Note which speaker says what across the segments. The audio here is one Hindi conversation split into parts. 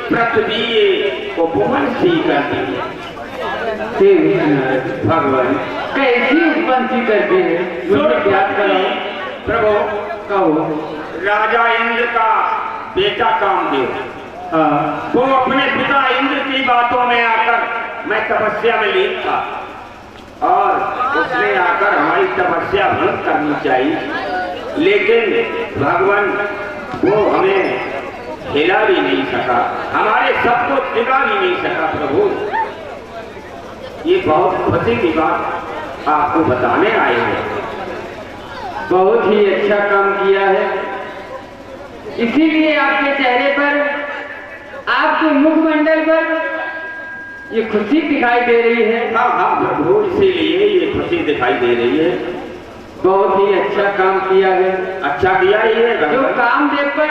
Speaker 1: पृथ्वी को भुवन सी कर दी।
Speaker 2: भगवान कैसी उपंथी करती है, मुझे याद करो।
Speaker 1: प्रभु
Speaker 2: कहो।
Speaker 1: राजा इंद्र का बेटा कामदेव, वो अपने पिता इंद्र की बातों में आकर, मैं तपस्या में लीन था और उसने आकर हमारी तपस्या भंग करनी चाहिए, लेकिन भगवान वो हमें हिला भी नहीं सका, हमारे सबको दिखा भी नहीं सका। प्रभु ये बहुत खुशी की बात आपको बताने आए हैं।
Speaker 2: बहुत ही अच्छा काम किया है, इसीलिए आपके चेहरे पर, आपके मुखमंडल पर ये खुशी दिखाई दे रही है।
Speaker 1: हाँ हाँ प्रभु, इसीलिए ये खुशी दिखाई दे रही है।
Speaker 2: बहुत ही अच्छा काम किया है।
Speaker 1: अच्छा किया ये
Speaker 2: जो कामदेव पर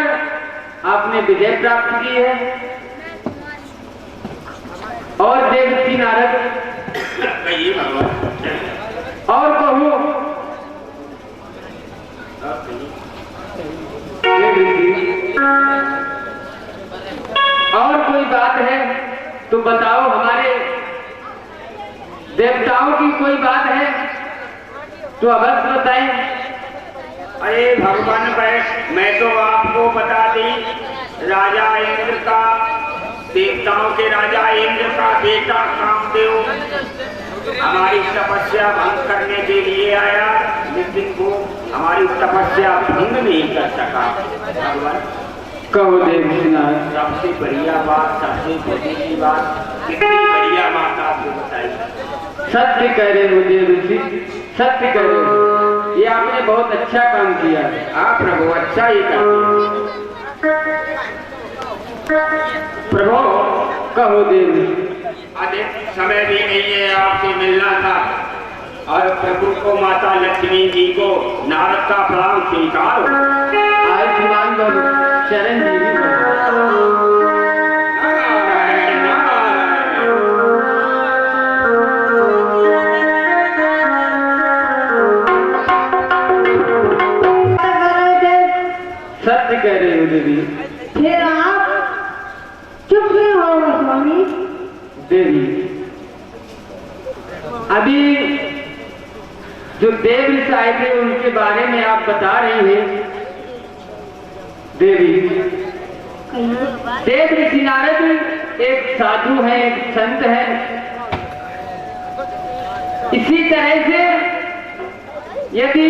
Speaker 2: आपने विजय प्राप्त की है, और देवऋषि नारद
Speaker 1: कहिए भगवान।
Speaker 2: और कहूँ और कोई बात है तो बताओ, हमारे देवताओं की कोई बात है तो अवश्य बताएं।
Speaker 1: अरे भगवान मैं तो आपको बता दी, राजा इंद्र का, देवताओं के राजा इंद्र का बेटा कामदेव हमारी तपस्या भंग करने के लिए आया, लेकिन वो हमारी तपस्या भंग नहीं कर सका। भगवान
Speaker 2: कहो देवऋषि नारद।
Speaker 1: सबसे बढ़िया बात, सबसे बड़ी की बात, कितनी बढ़िया बात आपको बताई।
Speaker 2: सत्य कह रहे हो देवऋषि, सत्य कह रहे हो, ये आपने बहुत अच्छा काम किया है।
Speaker 1: हाँ प्रभु, अच्छा ही करते। प्रभु
Speaker 2: कहो देवऋषि।
Speaker 1: अधिक समय भी नहीं है, आपसे मिलना था, और प्रभु को, माता लक्ष्मी जी को नारद का प्रणाम स्वीकार हो।
Speaker 2: आयुष्मान भव, चिरंजीवी भव। सत्य कह रहे हो देवी।
Speaker 3: फिर आप चुप क्यों हो स्वामी?
Speaker 2: देवी, अभी जो देवऋषि आए थे उनके बारे में आप बता रही हैं देवी। देवऋषि नारद एक साधु हैं, एक संत हैं। इसी तरह से यदि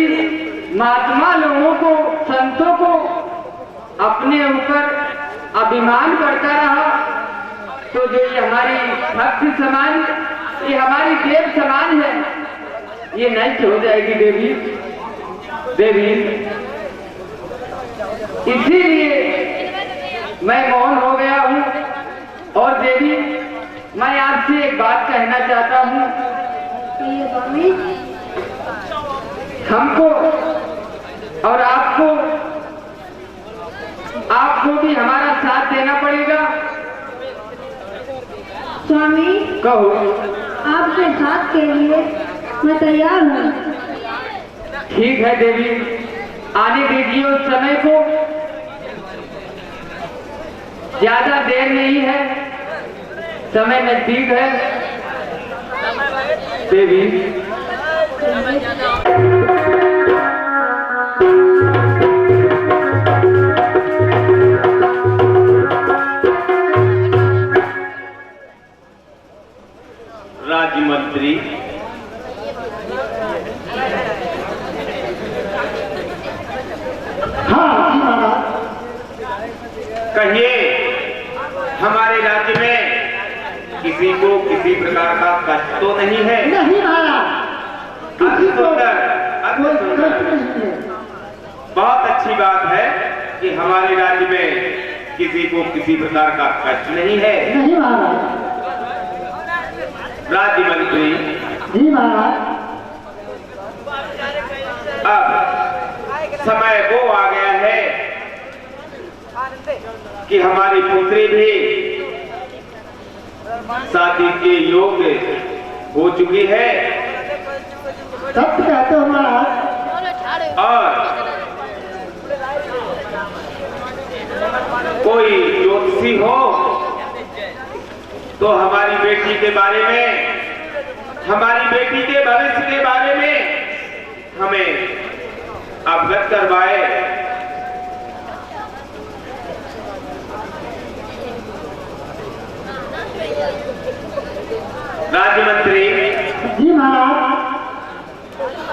Speaker 2: महात्मा लोगों को, संतों को अपने ऊपर अभिमान करता रहा तो जो ये हमारी भक्त समाज, ये हमारी देव समाज है, ये नष्ट हो जाएगी देवी। देवी, इसीलिए मैं मौन हो गया हूँ। और देवी, मैं आपसे एक बात कहना चाहता हूँ।
Speaker 3: स्वामी,
Speaker 2: हमको और आपको भी हमारा साथ देना पड़ेगा।
Speaker 3: स्वामी
Speaker 2: कहो।
Speaker 3: आपके साथ के लिए मैं तैयार हूँ।
Speaker 2: ठीक है देवी, आने दीजिए उस समय को, ज्यादा देर नहीं है, समय नजदीक है देवी।
Speaker 1: राज्य मंत्री,
Speaker 3: हाँ
Speaker 1: कहिए, हमारे राज्य में किसी को किसी प्रकार का कष्ट तो नहीं है?
Speaker 3: नहीं महाराज,
Speaker 1: अति सुंदर, अति सुंदर। बहुत अच्छी बात है कि हमारे राज्य में किसी को किसी प्रकार का कष्ट नहीं है।
Speaker 3: नहीं महाराज।
Speaker 1: राज्य मंत्री
Speaker 3: जी महाराज।
Speaker 1: अब समय वो आ गया है कि हमारी पुत्री भी शादी के योग्य हो चुकी है।
Speaker 3: सत्य कहते हो महाराज।
Speaker 1: और कोई ज्योतिषी हो तो हमारी बेटी के बारे में, हमारी बेटी के भविष्य के बारे में हमें अवगत करवाए। राज्य मंत्री
Speaker 3: जी महाराज।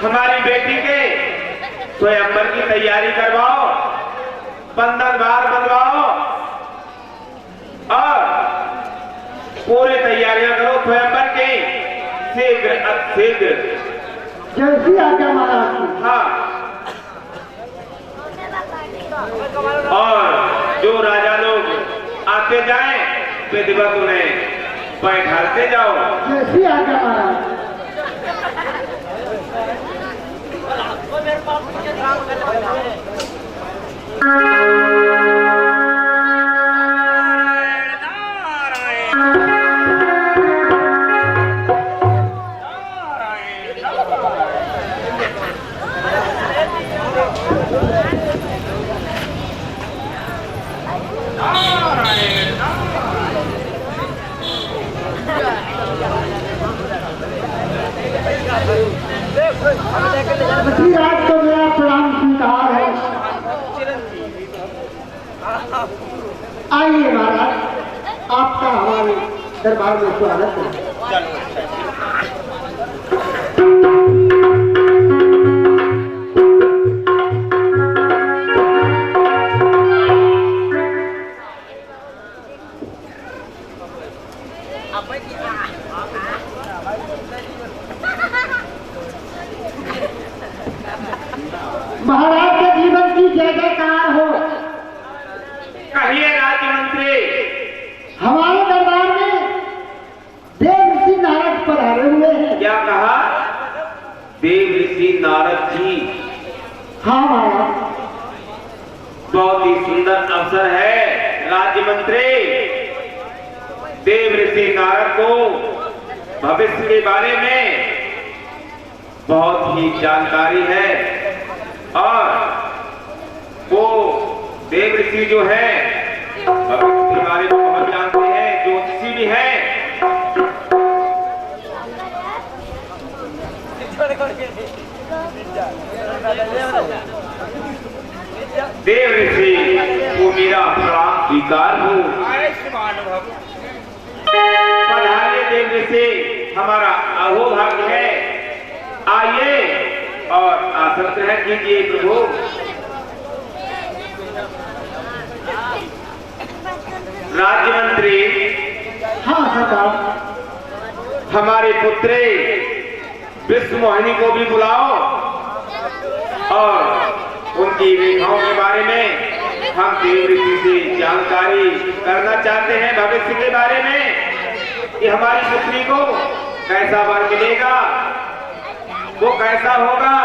Speaker 1: हमारी बेटी के स्वयंवर की तैयारी करवाओ, बंधन भार बंधवाओ और पूरी तैयारियां करो स्वयंवर की, शीघ्र अतिशीघ्र।
Speaker 3: जैसी आज्ञा महाराज।
Speaker 1: हाँ, और जो राजा लोग आते जाएं विधिवत उन्हें बैठाते जाओ।
Speaker 3: जैसी आज्ञा महाराज। पृथ्वीराज को मेरा प्रणाम स्वीकार है। आइए महाराज, आपका हमारे दरबार में स्वागत है। महाराज के जीवन की जय जयकार हो।
Speaker 1: कहिए राज्य मंत्री।
Speaker 3: हमारे दरबार में देव ऋषि नारद पधारे हुए हैं।
Speaker 1: क्या कहा? देव ऋषि नारद जी।
Speaker 3: हाँ महाराज।
Speaker 1: बहुत ही सुंदर अवसर है राज्य मंत्री। देव ऋषि नारद को भविष्य के बारे में बहुत ही जानकारी है और वो देव ऋषि जो है भविष्य के बारे में बहुत जानते हैं, ज्योतिषी भी है। देव ऋषि को मेरा प्रणाम स्वीकार हो। पधारिए देव ऋषि, हमारा अहोभाग्य है। आइए और आसन ग्रहण कीजिए प्रभु। राज्य मंत्री।
Speaker 3: हाँ सरकार।
Speaker 1: हमारे पुत्री विश्व मोहिनी को भी बुलाओ और उनकी रेखाओं के बारे में हम देव ऋषि से जानकारी करना चाहते हैं, भविष्य के बारे में कि हमारी पुत्री को कैसा वर मिलेगा, वो कैसा होगा,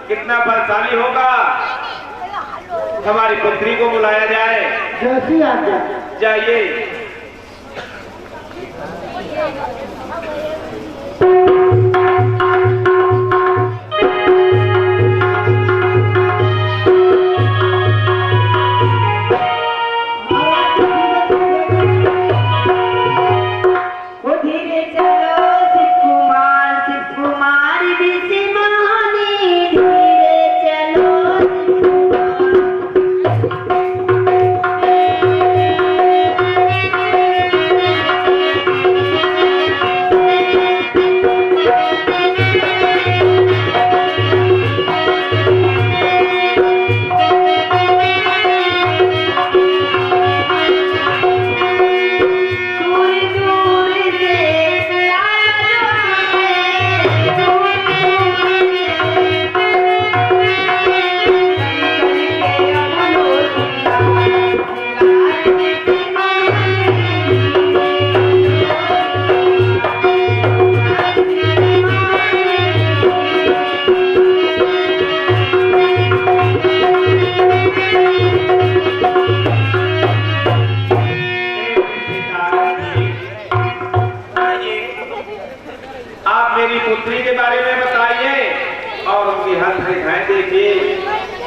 Speaker 1: कितना बलशाली होगा। हमारी पुत्री को बुलाया जाए।
Speaker 3: जैसी आज्ञा।
Speaker 1: जाइए।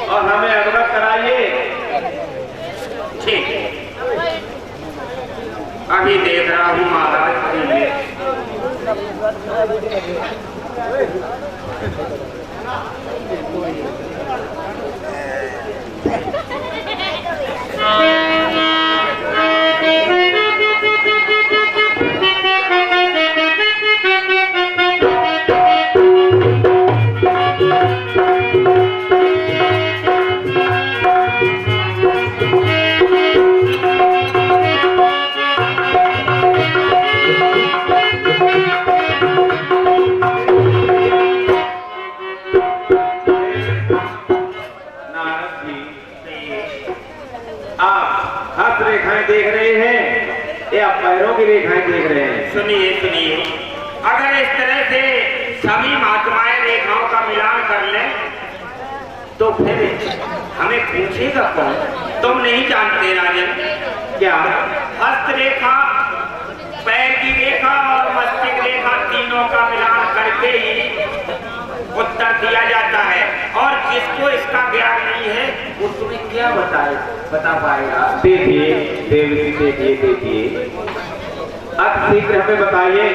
Speaker 1: और हमें अवगत कराइए। ठीक है, अभी देख रहा हूँ महाराज।
Speaker 4: देख रहे हैं या पैरों की रेखाएं देख रहे हैं?
Speaker 1: सुनिए सुनिए, अगर इस तरह से सभी महात्माएं रेखाओं का मिलान कर लें तो फिर हमें पूछेगा कौन? तुम नहीं जानते राजन
Speaker 4: क्या?
Speaker 1: हस्त रेखा, पैर की रेखा और मस्तिष्क रेखा तीनों का मिलान करके ही उत्तर दिया जाता है, और जिसको इसका ज्ञान नहीं है वो तुम्हें क्या बता पाएगा?
Speaker 4: देखिए देवी, देखिए अब शीघ्र हमें बताइए।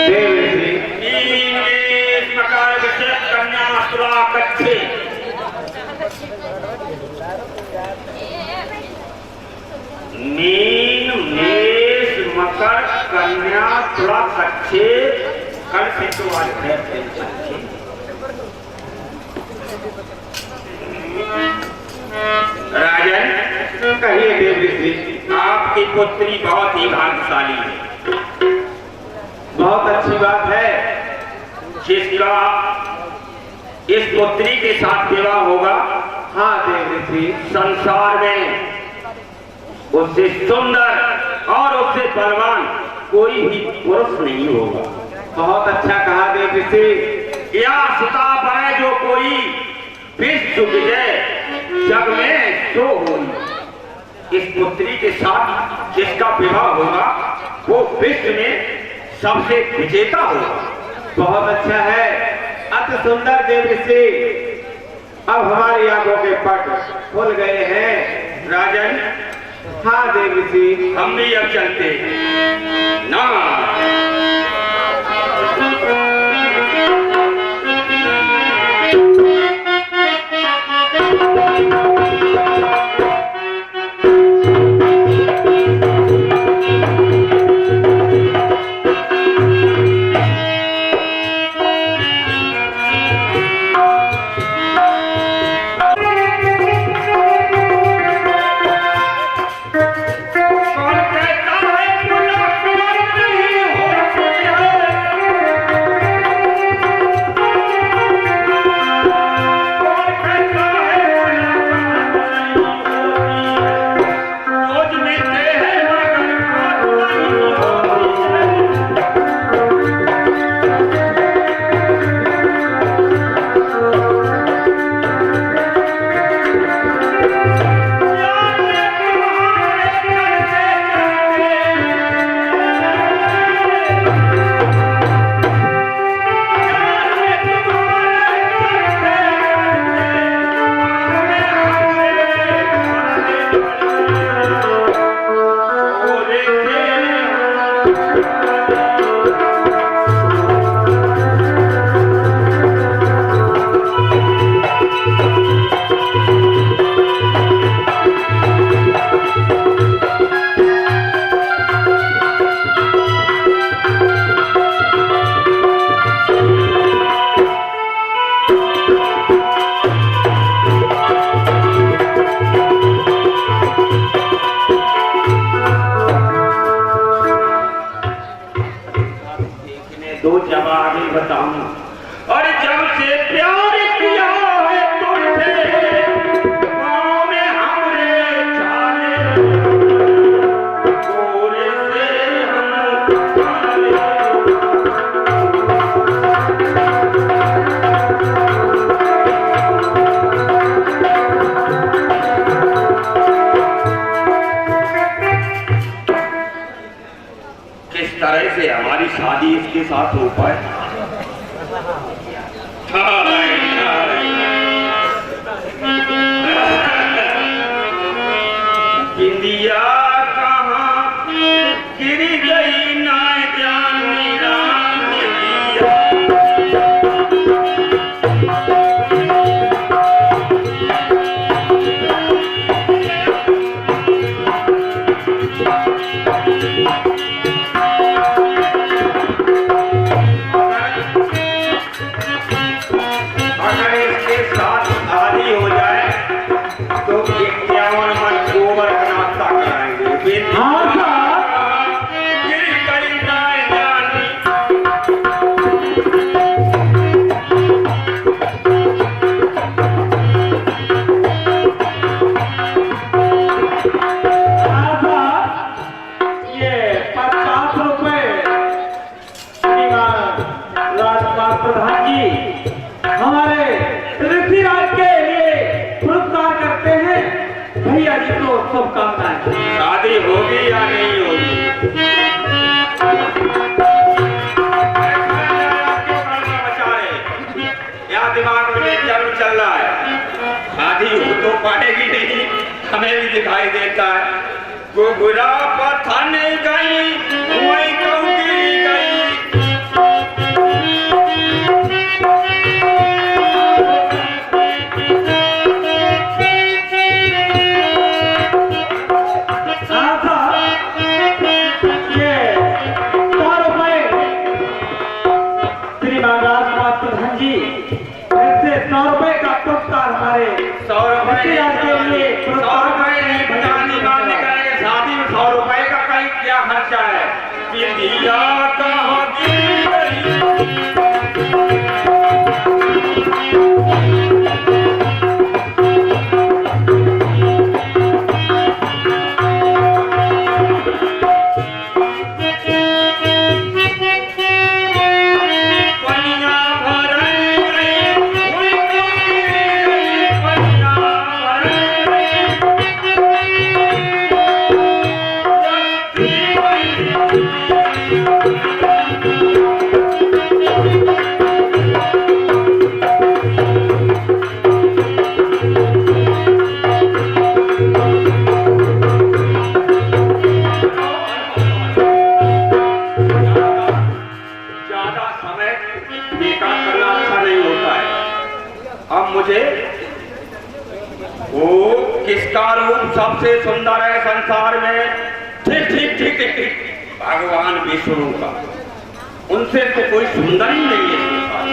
Speaker 4: देवी
Speaker 1: मकर कन्या तुला कच्छे, मीन मेष मकर कन्या तुला कच्छे, कल से तो आज है। राजन
Speaker 4: कहिए देवी,
Speaker 1: आपकी पुत्री बहुत ही भाग्यशाली है।
Speaker 4: बहुत अच्छी बात है।
Speaker 1: जिसका इस पुत्री के साथ विवाह होगा,
Speaker 4: हाँ देवी,
Speaker 1: संसार में उससे सुंदर और उससे बलवान कोई भी पुरुष नहीं होगा।
Speaker 4: बहुत अच्छा कहा देवी।
Speaker 1: या सुता बने जो कोई विश्व विजय जग में जो होगी। इस पुत्री के साथ जिसका विवाह होगा वो विश्व में सबसे विजेता होगा।
Speaker 4: बहुत अच्छा है, अति सुंदर देवी से। अब हमारी आंखों के पट खुल गए हैं।
Speaker 1: राजन
Speaker 4: हाँ देवी जी,
Speaker 1: हम भी अब चलते हैं ना। दो जवाब बताऊं, और जब से प्यार किया है तुमसे पाँव में हमरे छाले, गोरे से हम छाले। किस तरह से हमारी शादी शादी इसके साथ हो पाए। हाय, हाय। बिंदिया कहाँ गिर गई ना जाने राम बिंदिया। अगर इसके साथ शादी हो जाए तो 51 मन गोबर का नाश्ता कराएंगे।
Speaker 3: हाँ साहब,
Speaker 1: गिर गई ना जाने।
Speaker 4: ये 50 रुपए श्रीमान राजकुमार प्रधान जी हमारे ऋषिराज के लिए पुरस्कार करते हैं। भैया जी को शुभकामनाएं।
Speaker 1: शादी होगी या नहीं होगी? क्यों करना बचा रहे? या दिमाग में जरूर चल रहा है शादी हो तो पाएगी नहीं, हमें भी दिखाई देता है। गुगुरा पथन गई वही कहूँगी गई।
Speaker 4: श्रीमान राजकुमार प्रधान जी ऐसे 100 रुपए का पुरस्कार हमारे
Speaker 1: 100 रुपए
Speaker 4: ऋषिराज के लिए
Speaker 1: 100 रुपए नहीं पचानी बात निकालेंगे। शादी में 100 रुपए का कहीं क्या खर्चा है? बिंदिया कहाँ गिर गई। पनिया भरई गई, हुई तो गिर गई। पनिया भरई गई, ज्यादा समय बेकार करना अच्छा नहीं होता है। अब मुझे वो किसका रूप सबसे सुंदर है संसार में? ठीक ठीक ठीक ठीक ठीक, भगवान विष्णु का। उनसे तो कोई सुंदर ही नहीं है संसार में।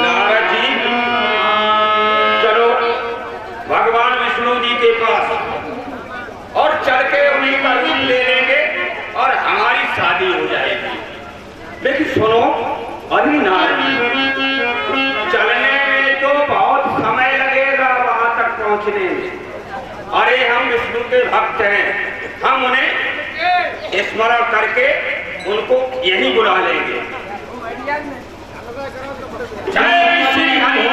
Speaker 1: नारद जी, चलो भगवान विष्णु जी के पास और चल के उन्हीं का रूप ले लेंगे और हमारी शादी हो जाएगी। लेकिन सुनो, अरे नारद जी, चलने में तो बहुत समय लगेगा वहां तक पहुंचने में। अरे हम विष्णु के भक्त हैं, हम उन्हें स्मरण करके उनको यहीं बुला लेंगे। जय श्री हरि।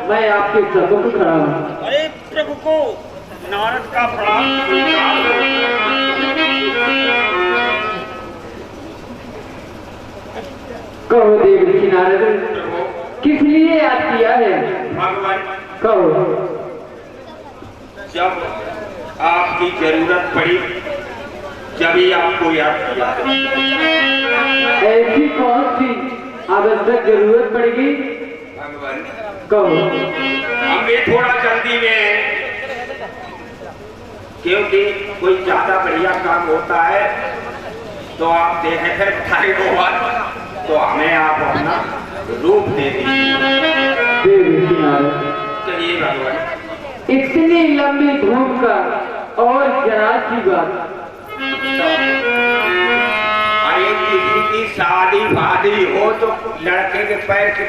Speaker 2: मैं आपके सम्मुख खड़ा हूँ।
Speaker 1: अरे प्रभु को नारद का प्रणाम।
Speaker 2: कहो देव ऋषि नारद, किस लिए याद किया है?
Speaker 1: भगवान,
Speaker 2: कहो।
Speaker 1: जब आपकी जरूरत पड़ी जब ही आपको याद किया।
Speaker 2: ऐसी कौन सी आवश्यक जरूरत पड़ेगी?
Speaker 1: भगवान,
Speaker 2: कहो।
Speaker 1: हम भी थोड़ा जल्दी में हैं, क्योंकि कोई ज्यादा बढ़िया काम होता है तो आप देखें फिर खाली को बात, तो हमें आप अपना रूप दे दीजिए।
Speaker 2: देव ऋषि नारद,
Speaker 1: चलिए भगवान।
Speaker 2: इतनी लंबी धूप का और जरा सी बात।
Speaker 1: अरे किसी की शादी वादी हो तो लड़के के पैर के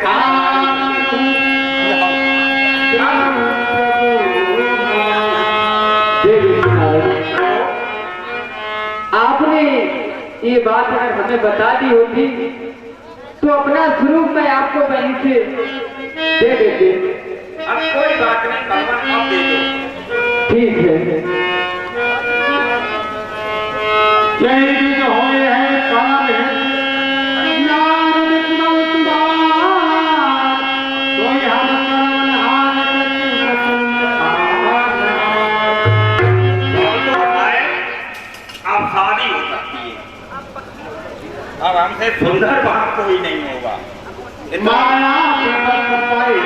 Speaker 2: आपने ये बात अगर हमें बता दी होती तो अपना स्वरूप मैं आपको बहन से दे देते।
Speaker 1: अब कोई बात नहीं, भगवान अब दे दो।
Speaker 2: ठीक है।
Speaker 3: यही जो होए है काल है नारद कुमार कोई हम
Speaker 1: अब शादी हो सकती है। अब हमसे सुंदर बात कोई नहीं होगा।
Speaker 3: माया के बल पाए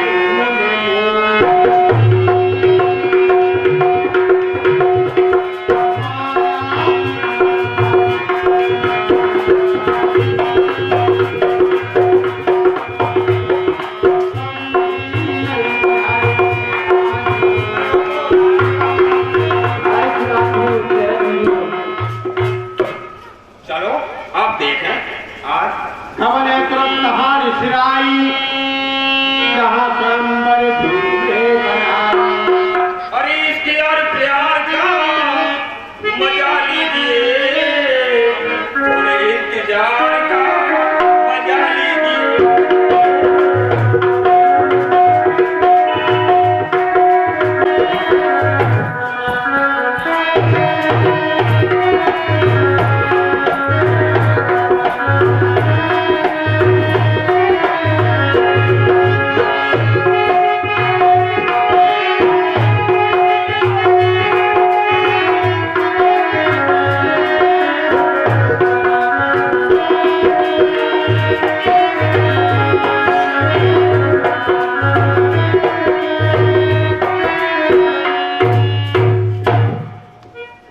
Speaker 1: चलो अब देखें आज
Speaker 3: हमने तुरंत हार सिराई जहाँ संबर भूले बना।
Speaker 1: अरे इसके और प्यार का मजा लीजिए, थोड़े इंतजार का मजा लीजिए।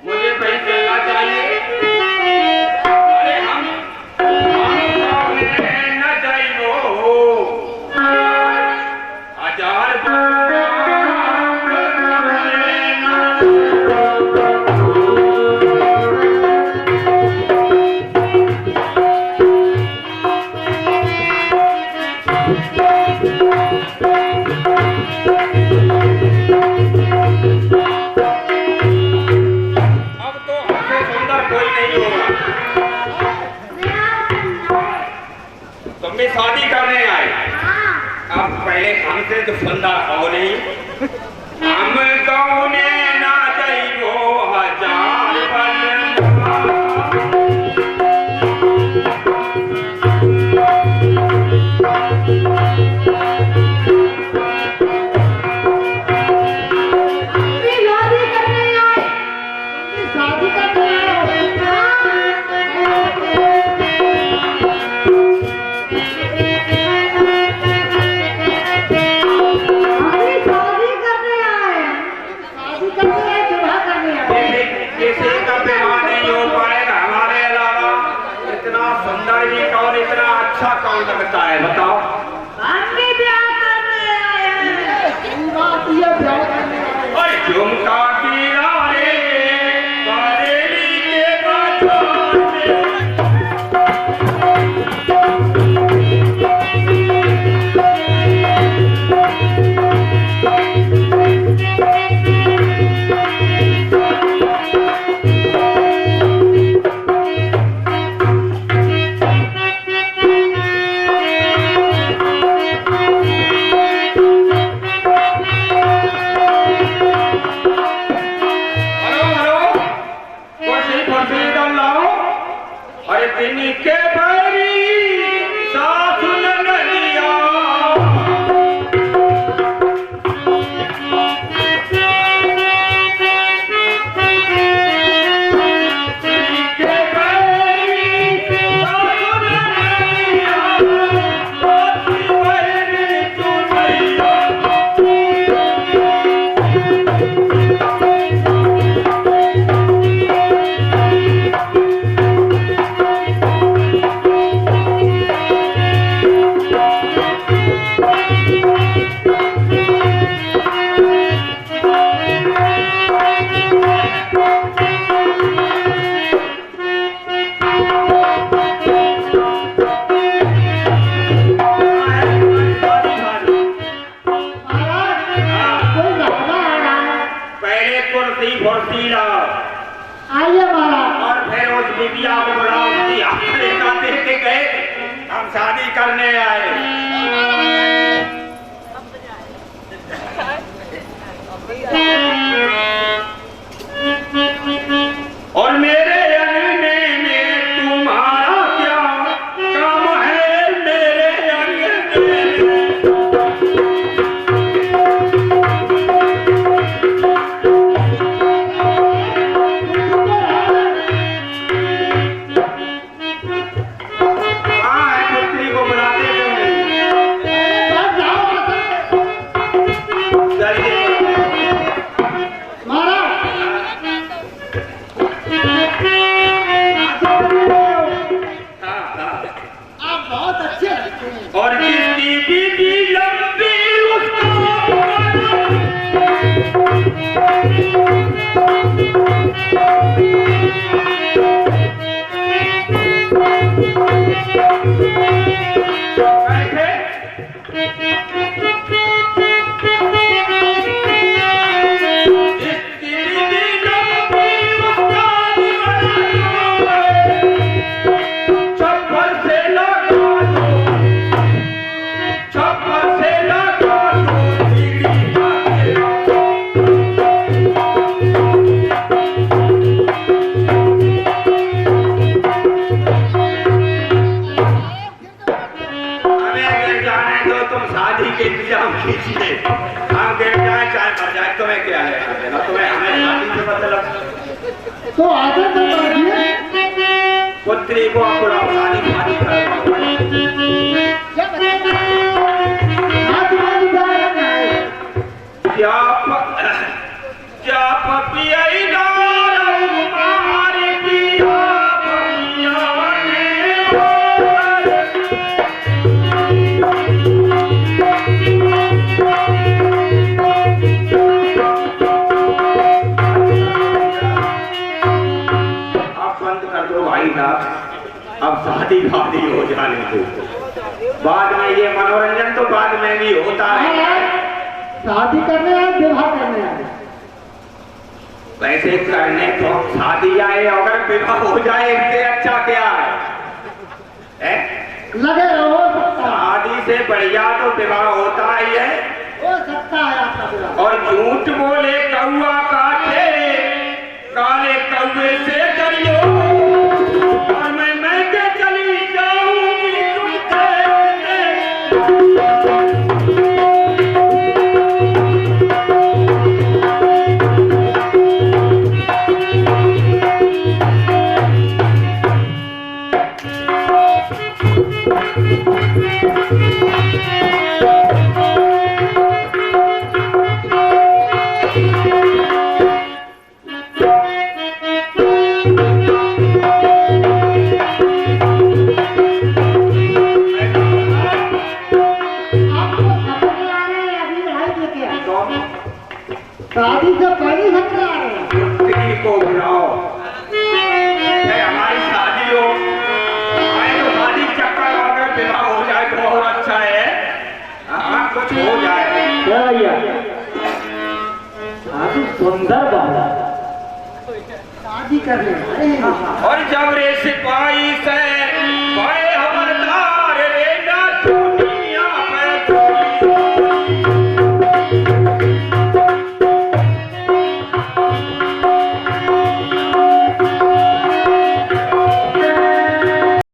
Speaker 1: मुझे कहीं चलना चाहिए। अरे हम न जाइयो हजार अब तो हमसे सुंदर कोई नहीं होगा। तुम भी शादी करने आए, अब पहले हमसे तो सुंदर हो नहीं। हम कौने ना जाइयो हजार बनवा।
Speaker 3: शादी करने
Speaker 1: किसी का विवाह नहीं हो पाएगा हमारे अलावा। इतना सुंदर भी कौन, इतना अच्छा कौन लगता है बताओ। और झुमका की रानी बरेली के बाजार में। तशरीफ और सीला
Speaker 3: आइए महाराज।
Speaker 1: और फिर उस बिटिया को बुलाओ कि अपने का देख के गए हम शादी करने आए। और मेरे अंगने में तुम्हारा क्या काम है मेरे अंगने में। हाँ, पुत्री को बुलाते क्यों नहीं?
Speaker 3: बस जाओ
Speaker 1: चलिए।
Speaker 3: महाराज।
Speaker 1: हाँ, हाँ।
Speaker 3: आप बहुत अच्छे लगते हैं।
Speaker 1: और जिसकी बीबी लंबी उसको तुम्हें क्या है? तुम्हें हमें शादी से मतलब
Speaker 3: तो आदर तो करिए।
Speaker 1: पुत्री को बुलाओ, शादी शादी करवाओ।
Speaker 3: क्या बताएं? हाँ, तुम्हारी बात है।
Speaker 1: क्या पपियाई डाल मारे पिया पपिया ने अब शादी शादी हो जाने दो। बाद में ये मनोरंजन तो बाद में भी होता है।
Speaker 3: शादी करने आए, विवाह करने आए।
Speaker 1: वैसे करने तो शादी आए, अगर विवाह हो जाए इससे अच्छा क्या है?
Speaker 3: लगे रहो, सकता
Speaker 1: शादी से बढ़िया तो विवाह होता ही है।
Speaker 3: हो सकता है आपका विवाह।
Speaker 1: और झूठ बोले कौआ काटे, काले कौए से डरियो। और मैं के चली जाऊंगी
Speaker 3: शादी से पहले सकता है।
Speaker 1: पुत्री को बुलाओ, हमारी शादी हो। हमारी तो शादी चक्कर अगर विवाह हो जाए तो बहुत अच्छा है। हाँ, कुछ हो जाए।
Speaker 4: क्या भैया आप सुंदर बात
Speaker 3: शादी करने आए हैं।
Speaker 1: और जब रे सिपाही से भाई हवलदार रे ना दुनिया पे